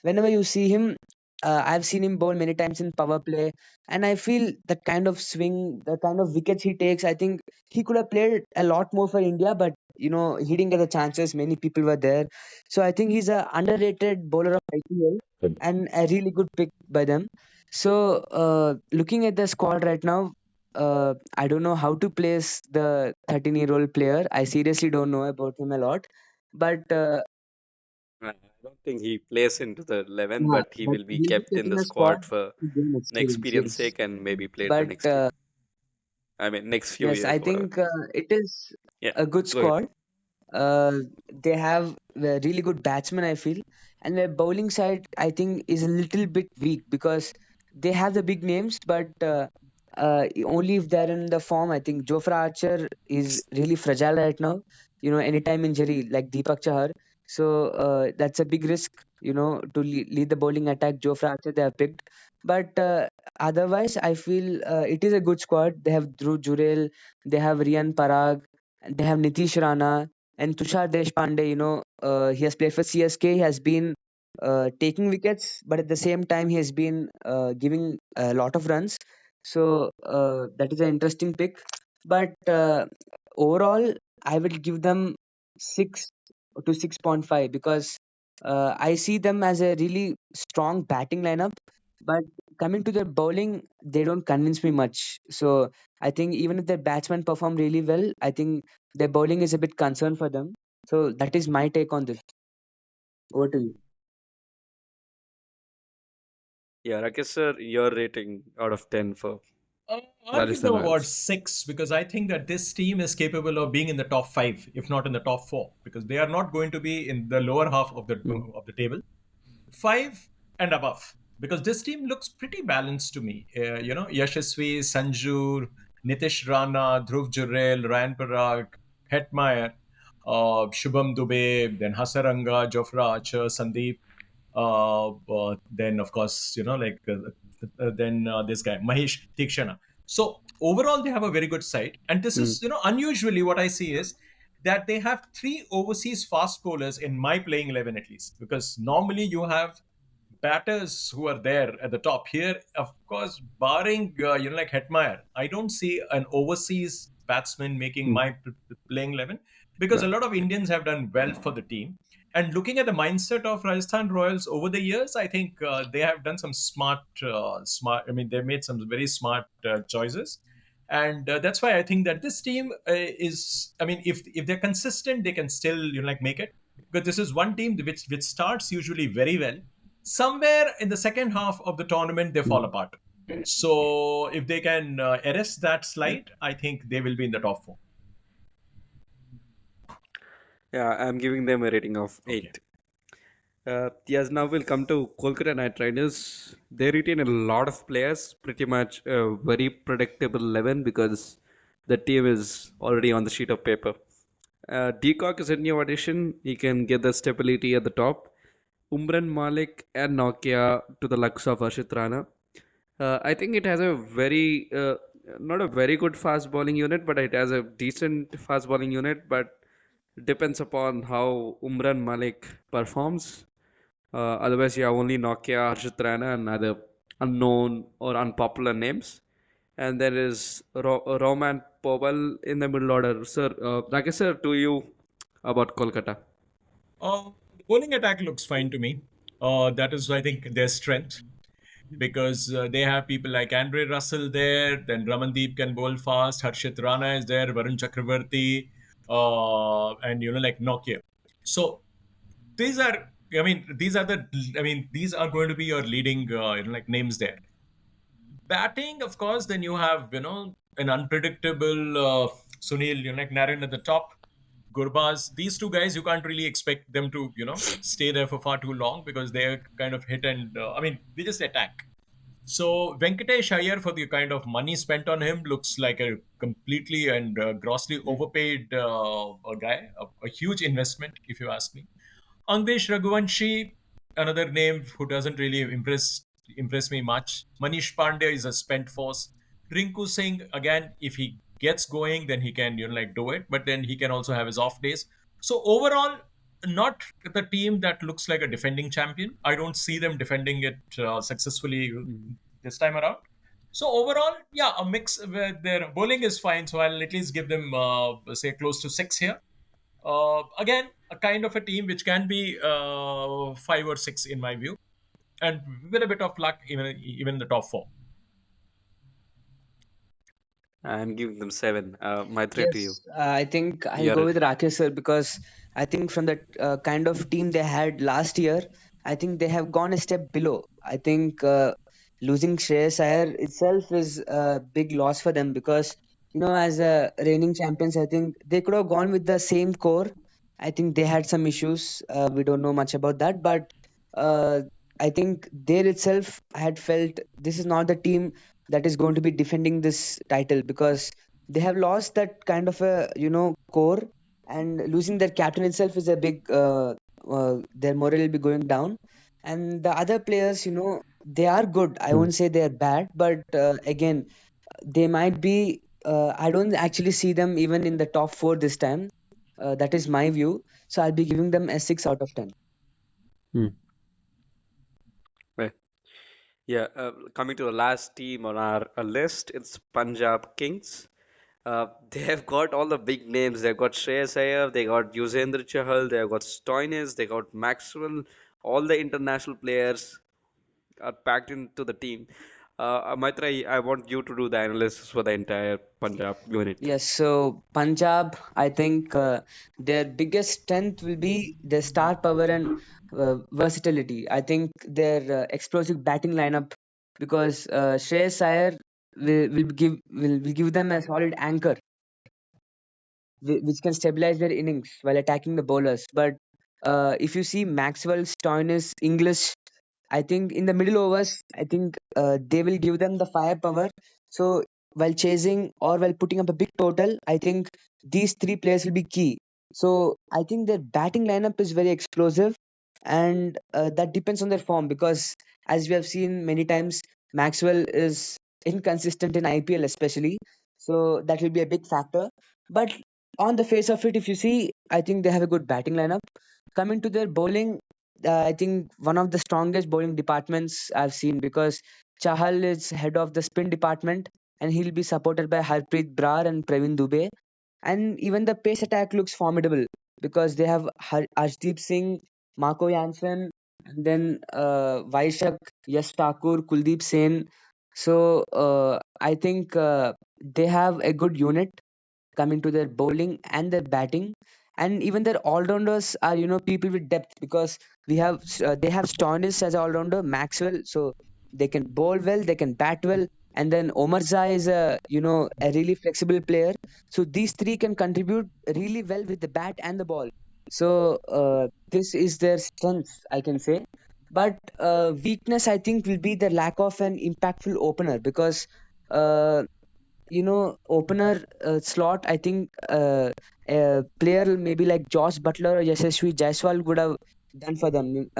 Speaker 3: whenever you see him, I've seen him bowl many times in power play, and I feel that kind of swing, the kind of wickets he takes. I think he could have played a lot more for India, but he didn't get the chances. Many people were there, so I think he's a underrated bowler of IPL and a really good pick by them. So looking at the squad right now, I don't know how to place the 13-year-old player. I seriously don't know about him a lot. But
Speaker 2: I don't think he plays into the 11,
Speaker 3: yeah,
Speaker 2: but he
Speaker 3: but
Speaker 2: will be
Speaker 3: he'll be
Speaker 2: kept in
Speaker 3: taking
Speaker 2: the
Speaker 3: a squad
Speaker 2: squad for
Speaker 3: to gain
Speaker 2: an
Speaker 3: experience.
Speaker 2: experience
Speaker 3: Yes.
Speaker 2: sake and maybe play it the
Speaker 3: But
Speaker 2: next year. I mean, next few
Speaker 3: yes, I
Speaker 2: years, whatever.
Speaker 3: think it is
Speaker 2: Yeah,
Speaker 3: a good
Speaker 2: go ahead.
Speaker 3: squad. Uh, they have a really good batsmen, I feel, and their bowling side, I think, is a little bit weak because they have the big names, but only if they're in the form. I think Jofra Archer is really fragile right now. Anytime injury like Deepak Chahar, so that's a big risk. To lead the bowling attack, Jofra Archer they have picked, but otherwise, I feel it is a good squad. They have Dhruv Jurel, they have Riyan Parag, and they have Nitish Rana and Tushar Deshpande. He has played for CSK. He has been taking wickets, but at the same time, he has been giving a lot of runs. So that is an interesting pick. But overall, I will give them 6 to 6.5 because I see them as a really strong batting lineup. But coming to their bowling, they don't convince me much. So I think even if their batsmen perform really well, I think their bowling is a bit concern for them. So that is my take on this. Over to you.
Speaker 2: Yeah, Rakesh sir, your rating out of 10 for
Speaker 1: I'll give them
Speaker 2: Rajasthan
Speaker 1: about
Speaker 2: Royals.
Speaker 1: 6 because I think that this team is capable of being in the top 5, if not in the top 4, because they are not going to be in the lower half
Speaker 2: Mm.
Speaker 1: of the table. 5 and above, because this team looks pretty balanced to me. Yashasvi, Sanju, Nitish Rana, Dhruv Jurel, Ryan Parag, Hetmeyer, Shubham Dubey, then Hasaranga, Jofra Archer, Sandeep. Then of course, then this guy Mahesh Tikshana. So overall, they have a very good side, and this
Speaker 2: Mm.
Speaker 1: is unusually what I see is that they have three overseas fast bowlers in my playing 11 at least, because normally you have batters who are there at the top. Here, of course, barring like Hetmeyer, I don't see an overseas batsman making
Speaker 2: Mm.
Speaker 1: my playing 11, because a
Speaker 2: Right.
Speaker 1: lot of Indians have done well for the team. And looking at the mindset of Rajasthan Royals over the years, I think they have done some smart. I mean, they've made some very smart choices, and that's why I think that this team is. I mean, if they're consistent, they can still like make it, because this is one team which starts usually very well. Somewhere in the second half of the tournament, they fall
Speaker 2: Mm.
Speaker 1: apart. So if they can arrest that slide, I think they will be in the top 4.
Speaker 2: Yeah, I'm giving them a rating of
Speaker 1: Okay.
Speaker 2: 8. Yes, now we'll come to Kolkata Knight Riders. They retain a lot of players, pretty much a very predictable 11 because the team is already on the sheet of paper. Deacock is a new addition. He can get the stability at the top. Umran Malik and Nokia to the likes of Arshit Rana. I think it has a very, not a very good fast bowling unit, but it has a decent fast bowling unit. But depends upon how Umran Malik performs. Otherwise, you have only Nokia, Harshit Rana, and other unknown or unpopular names. and there is Roman Powell in the middle order. Sir, Rakesh sir, to you about Kolkata.
Speaker 1: The bowling attack looks fine to me. That is, I think, their strength because they have people like Andre Russell there. Then Ramandeep can bowl fast. Harshit Rana is there. Varun Chakravarti, and like Nokia. So these are, these are going to be your leading, like names there. Batting, of course, then you have, an unpredictable Sunil, like Naren at the top, Gurbaz. These two guys, you can't really expect them to, stay there for far too long because they're kind of hit and, they just attack. So Venkatesh Iyer, for the kind of money spent on him, looks like a completely and grossly overpaid a guy, a huge investment, if you ask me. Angdesh Raghuvanshi, another name who doesn't really impress me much. Manish Pandey is a spent force. Rinku Singh, again, if he gets going, then he can like do it, but then he can also have his off days. So overall, not the team that looks like a defending champion. I don't see them defending it successfully
Speaker 2: Mm.
Speaker 1: this time around. So overall, yeah, a mix where their bowling is fine. So I'll at least give them say close to 6 here. Again, a kind of a team which can be 5 or 6 in my view, and with a bit of luck, even the top four.
Speaker 2: I'm giving them 7. My 3 to you.
Speaker 3: Yes, I think I'll go
Speaker 2: You're
Speaker 3: with Rakesh sir because I think from the kind of team they had last year, I think they have gone a step below. I think losing Shreyas Iyer itself is a big loss for them because as a reigning champions, I think they could have gone with the same core. I think they had some issues. We don't know much about that, but uh, I think they itself had felt this is not the team that is going to be defending this title because they have lost that kind of a core, and losing their captain itself is a big their morale will be going down. And the other players, they are good, I
Speaker 2: Mm.
Speaker 3: won't say they are bad, but again, they might be I don't actually see them even in the top 4 this time. That is my view, so I'll be giving them a 6 out of 10.
Speaker 2: Mm. Well, yeah, coming to the last team on our list, it's Punjab Kings. They have got all the big names. They've got Shreyas Iyer, they got Yuzvendra Chahal, they've got Stoinis, they got Maxwell. All the international players are packed into the team. Maitra, I want you to do the analysis for the entire Punjab unit.
Speaker 3: Yes, so Punjab, I think their biggest strength will be their star power and versatility. I think their explosive batting lineup, because Shreyas Iyer will give them a solid anchor which can stabilize their innings while attacking the bowlers. But if you see Maxwell, Stoinis, English, I think in the middle overs, I think they will give them the firepower. So while chasing or while putting up a big total, I think these three players will be key. So I think their batting lineup is very explosive, and that depends on their form because, as we have seen many times, Maxwell is inconsistent in IPL especially. So that will be a big factor. But on the face of it, if you see, I think they have a good batting lineup. Coming to their bowling, I think one of the strongest bowling departments I've seen because Chahal is head of the spin department and he'll be supported by Harpreet Brar and Praveen Dubey. And even the pace attack looks formidable because they have Arshdeep Singh, Marco Jansen, and then Vaishak, Yash Thakur, Kuldeep Sen. So I think they have a good unit coming to their bowling and their batting, and even their all-rounders are people with depth because they have Stoinis as an all-rounder, Maxwell, so they can bowl well, they can bat well, and then Omar Zai is a really flexible player. So these three can contribute really well with the bat and the ball. So this is their strength, I can say. But weakness, I think, will be the lack of an impactful opener because uh, opener slot, I think a player maybe like Josh Butler or Yashasvi Jaiswal would have done for them.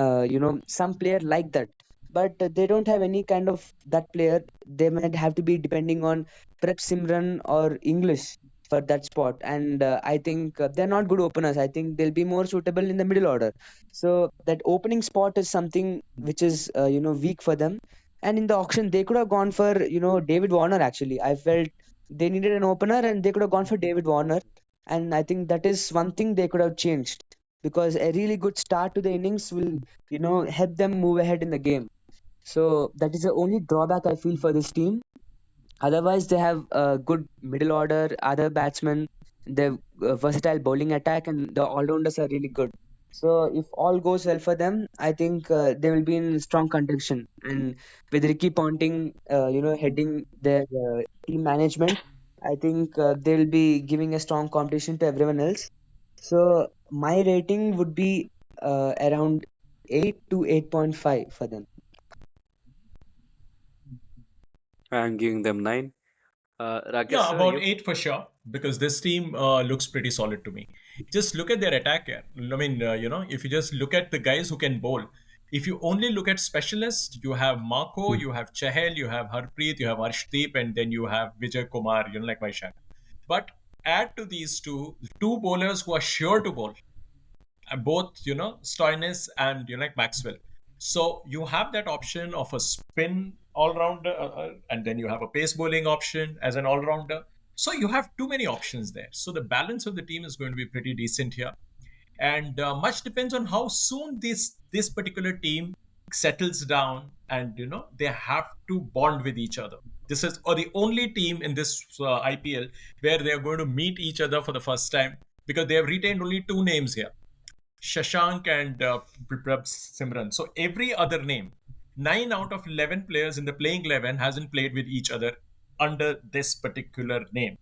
Speaker 3: Some player like that, but they don't have any kind of that player. They might have to be depending on Prep Simran or English for that spot, and I think they're not good openers. I think they'll be more suitable in the middle order. So that opening spot is something which is weak for them. And in the auction, they could have gone for, David Warner actually. I felt they needed an opener and they could have gone for David Warner. And I think that is one thing they could have changed, because a really good start to the innings will, help them move ahead in the game. So that is the only drawback I feel for this team. Otherwise, they have a good middle order, other batsmen, the versatile bowling attack, and the all rounders are really good. So if all goes well for them, I think they will be in strong contention. And with Ricky Ponting, heading their team management, I think they will be giving a strong competition to everyone else. So my rating would be around 8 to 8.5 for them.
Speaker 2: I'm giving them 9. Rakesh
Speaker 1: Yeah,
Speaker 2: sir,
Speaker 1: about
Speaker 2: you?
Speaker 1: 8 for sure, because this team looks pretty solid to me. Just look at their attack here. I mean, if you just look at the guys who can bowl, if you only look at specialists, you have Marco, you have Chahel, you have Harpreet, you have Arshdeep, and then you have Vijay Kumar, like Vaishak. But add to these two bowlers who are sure to bowl, both Stoinis and like Maxwell. So you have that option of a spin all rounder, and then you have a pace bowling option as an all rounder. So you have too many options there. So the balance of the team is going to be pretty decent here, and much depends on how soon this particular team settles down, and they have to bond with each other. This is or the only team in this IPL where they are going to meet each other for the first time, because they have retained only two names here: Shashank and Simran. So every other name, 9 out of 11 players in the playing 11 hasn't played with each other under this particular name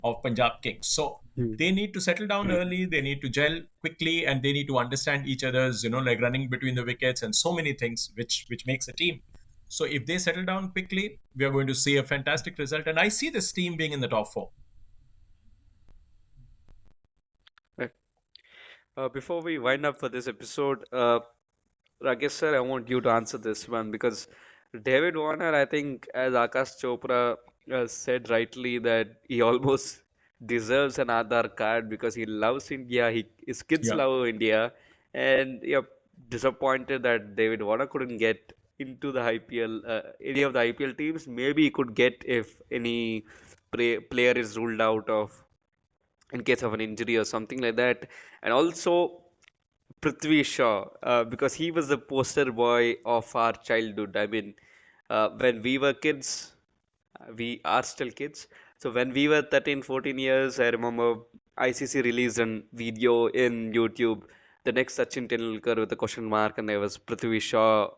Speaker 1: of Punjab Kings. So
Speaker 2: Hmm.
Speaker 1: they need to settle down early, they need to gel quickly, and they need to understand each other's, like running between the wickets and so many things which makes a team. So if they settle down quickly, we are going to see a fantastic result. And I see this team being in the top four.
Speaker 2: Right. Before we wind up for this episode, Rakesh sir, I want you to answer this one because David Warner, I think, as Akash Chopra said rightly, that he almost deserves an Aadhaar card because he loves India. His kids
Speaker 1: Yeah.
Speaker 2: love India, and you're disappointed that David Warner couldn't get into the IPL, any of the IPL teams. Maybe he could get if any player is ruled out of in case of an injury or something like that. And also Prithvi Shaw, because he was the poster boy of our childhood. I mean, when we were kids, we are still kids. So when we were 13, 14 years, I remember ICC released a video in YouTube, the next Sachin Tendulkar with a question mark, and there was Prithvi Shaw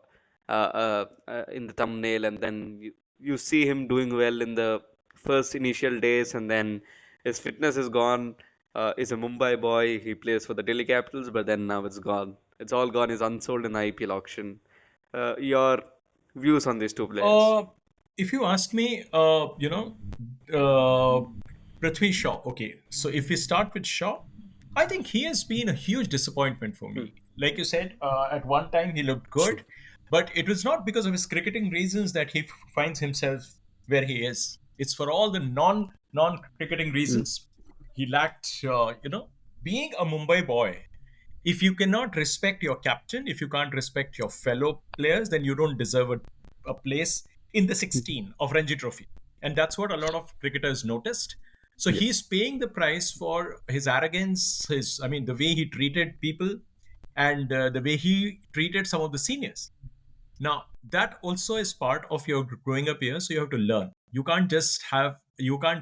Speaker 2: in the thumbnail, and then you see him doing well in the first initial days, and then his fitness is gone. He's a Mumbai boy. He plays for the Delhi Capitals, but then now it's gone. It's all gone. He's unsold in the IPL auction. Your views on these two players?
Speaker 1: Uh, if you ask me, uh, Prithvi Shaw. Okay, so if we start with Shaw, I think he has been a huge disappointment for
Speaker 2: Hmm.
Speaker 1: me. Like you said, at one time he looked
Speaker 2: True.
Speaker 1: good, but it was not because of his cricketing reasons that he finds himself where he is. It's for all the non cricketing
Speaker 2: Hmm.
Speaker 1: reasons. He lacked, being a Mumbai boy. If you cannot respect your captain, if you can't respect your fellow players, then you don't deserve a place in the 16 of Ranji Trophy. And that's what a lot of cricketers noticed. So
Speaker 2: Yeah.
Speaker 1: he's paying the price for his arrogance, the way he treated people, and the way he treated some of the seniors. Now, that also is part of your growing up years, so you have to learn. You can't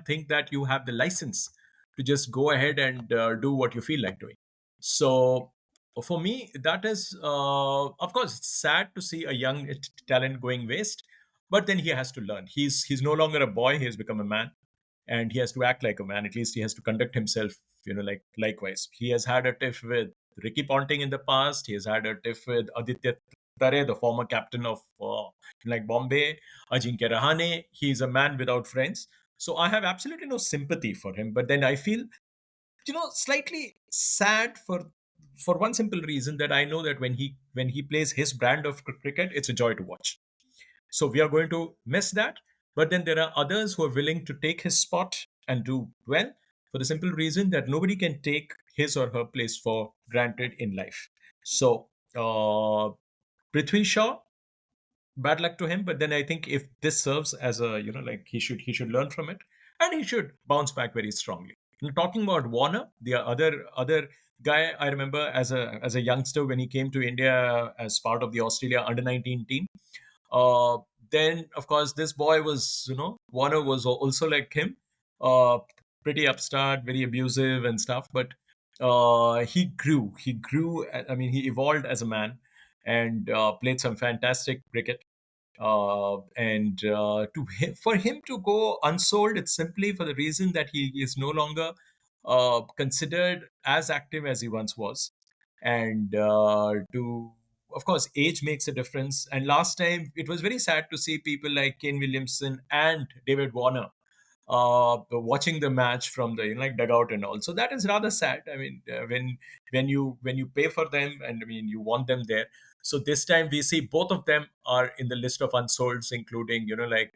Speaker 1: think that you have the license to just go ahead and do what you feel like doing. So, for me, that is, of course, it's sad to see a young talent going waste, but then he has to learn. He's no longer a boy; he has become a man, and he has to act like a man. At least he has to conduct himself, like likewise. He has had a tiff with Ricky Ponting in the past. He has had a tiff with Aditya Tare, the former captain of like Bombay, Ajinkya Rahane. He's a man without friends. So I have absolutely no sympathy for him. But then I feel, slightly sad for one simple reason, that I know that when he plays his brand of cricket, it's a joy to watch. So we are going to miss that. But then there are others who are willing to take his spot and do well, for the simple reason that nobody can take his or her place for granted in life. So, Prithvi Shaw, bad luck to him. But then I think if this serves as a, like, he should learn from it, and he should bounce back very strongly. Talking about Warner, the other guy I remember as a youngster when he came to India as part of the Australia under 19 team. Uh, then of course this boy was, Warner was also like him, uh, pretty upstart, very abusive and stuff. But he grew. He grew. I mean, he evolved as a man and played some fantastic cricket. And for him to go unsold, it's simply for the reason that he is no longer considered as active as he once was. And to of course, age makes a difference. And last time, it was very sad to see people like Kane Williamson and David Warner watching the match from the, like, dugout and all. So that is rather sad. I mean, when you pay for them, and I mean, you want them there. So this time we see both of them are in the list of unsolds, including, like,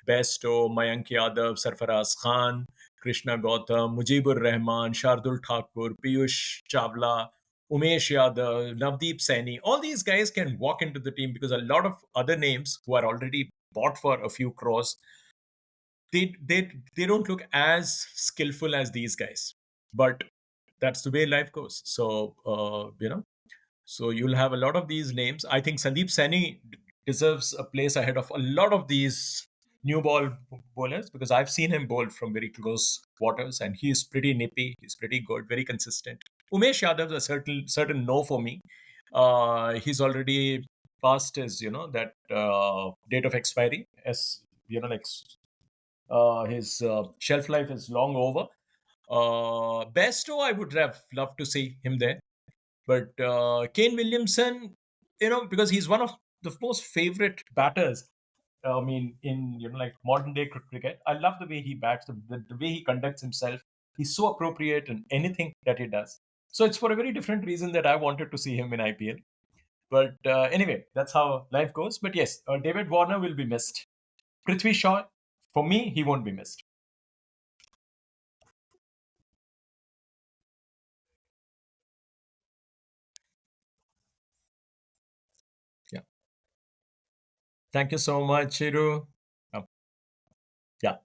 Speaker 1: Besto, Mayank Yadav, Sarfaraz Khan, Krishna Gautam, Mujibur Rahman, Shardul Thakur, Piyush Chawla, Umesh Yadav, Navdeep Saini. All these guys can walk into the team, because a lot of other names who are already bought for a few crores, they don't look as skillful as these guys. But that's the way life goes. So so you'll have a lot of these names. I think Sandeep Saini deserves a place ahead of a lot of these new ball bowlers, because I've seen him bowl from very close quarters, and he's pretty nippy. He's pretty good, very consistent. Umesh Yadav's a certain no for me. He's already past his, that date of expiry, as like, his shelf life is long over. Besto, I would have loved to see him there. But Kane Williamson, because he's one of the most favorite batters. I mean, in, like, modern day cricket, I love the way he bats, the way he conducts himself. He's so appropriate in anything that he does. So it's for a very different reason that I wanted to see him in IPL. But anyway, that's how life goes. But yes, David Warner will be missed. Prithvi Shaw, for me, he won't be missed. Yeah. Thank you so much, Chiru. Yeah.